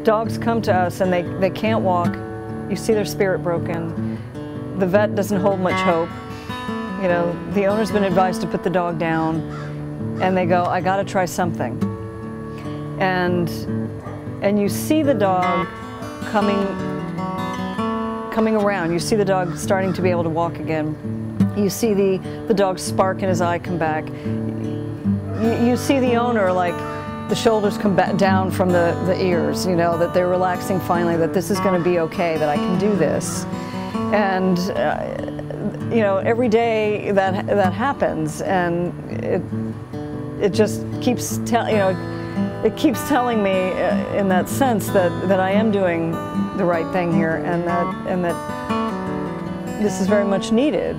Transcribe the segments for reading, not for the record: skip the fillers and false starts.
dogs come to us and they can't walk, you see their spirit broken. The vet doesn't hold much hope. You know, the owner's been advised to put the dog down, and they go, I gotta try something. And you see the dog coming around. You see the dog starting to be able to walk again. You see the dog's spark in his eye come back. You see the owner, like, the shoulders come back down from the ears, you know, that they're relaxing finally, that this is going to be okay, that I can do this. And, you know, every day that happens, and it just keeps it keeps telling me in that sense that I am doing the right thing here, and that this is very much needed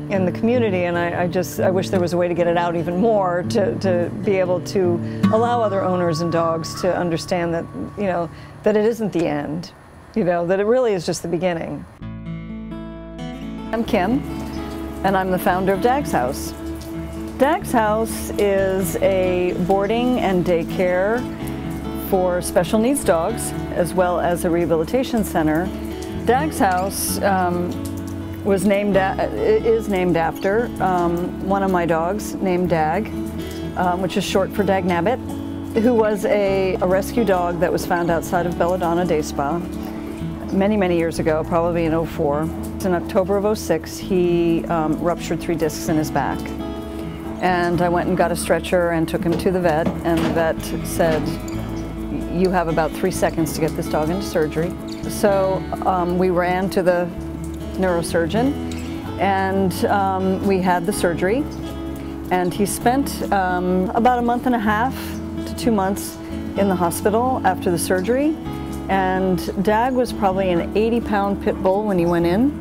in the community. And I wish there was a way to get it out even more, to be able to allow other owners and dogs to understand that, you know, that it isn't the end, you know, that it really is just the beginning. I'm Kim, and I'm the founder of Dag's House. Dag's House is a boarding and daycare for special needs dogs, as well as a rehabilitation center. Dag's House is named after one of my dogs, named Dag, which is short for Dagnabit, who was a rescue dog that was found outside of Belladonna Day Spa many, many years ago, probably in '04. In October of '06, he ruptured 3 discs in his back. And I went and got a stretcher and took him to the vet, and the vet said, you have about 3 seconds to get this dog into surgery. So we ran to the neurosurgeon, and we had the surgery. And he spent about a month and a half to 2 months in the hospital after the surgery. And Dag was probably an 80-pound pit bull when he went in.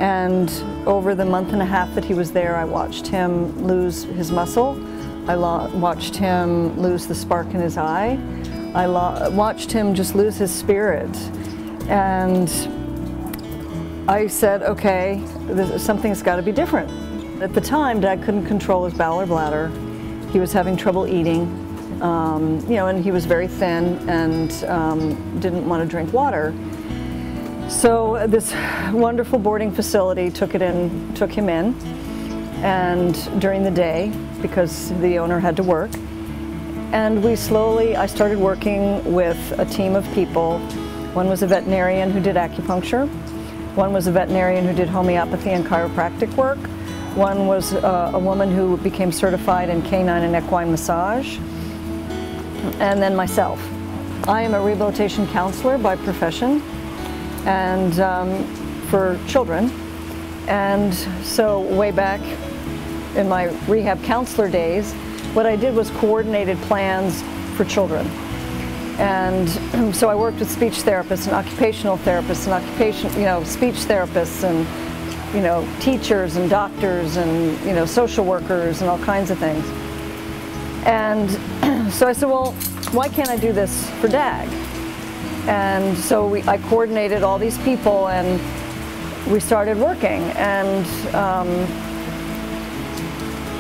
And over the month and a half that he was there, I watched him lose his muscle. I watched him lose the spark in his eye. I watched him just lose his spirit. And I said, okay, something's got to be different. At the time, Dag couldn't control his bowel or bladder. He was having trouble eating, you know, and he was very thin and didn't want to drink water. So this wonderful boarding facility took him in, and during the day, because the owner had to work. And I started working with a team of people. One was a veterinarian who did acupuncture. One was a veterinarian who did homeopathy and chiropractic work. One was a woman who became certified in canine and equine massage. And then myself. I am a rehabilitation counselor by profession, and for children. And so way back in my rehab counselor days, what I did was coordinated plans for children. And so I worked with speech therapists and occupational therapists and speech therapists and, you know, teachers and doctors and, you know, social workers and all kinds of things. And so I said, well, why can't I do this for Dag? And so I coordinated all these people, and we started working. And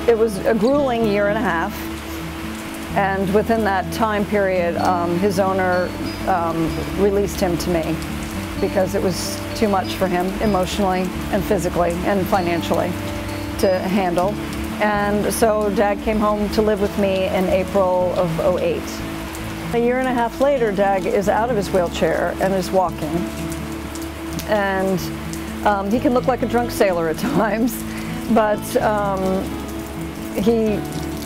it was a grueling year and a half. And within that time period, his owner released him to me because it was too much for him emotionally and physically and financially to handle. And so Dag came home to live with me in April of '08. A year and a half later, Dag is out of his wheelchair and is walking. And he can look like a drunk sailor at times, but he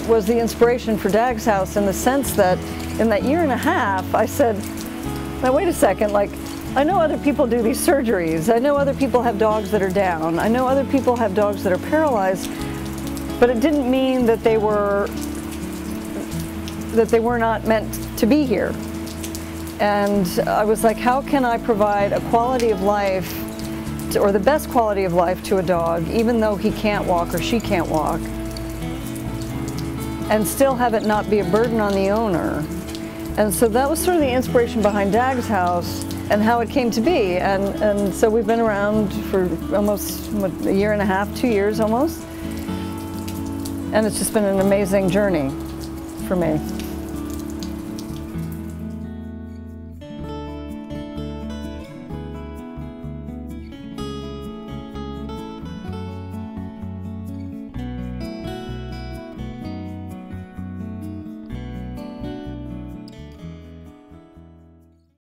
was the inspiration for Dag's House in the sense that in that year and a half, I said, now wait a second, like, I know other people do these surgeries. I know other people have dogs that are down. I know other people have dogs that are paralyzed, but it didn't mean that they were not meant to be here. And I was like, how can I provide a quality of life, or the best quality of life to a dog, even though he can't walk or she can't walk, and still have it not be a burden on the owner. And so that was sort of the inspiration behind Dag's House and how it came to be. And so we've been around for almost a year and a half, 2 years almost. And it's just been an amazing journey for me.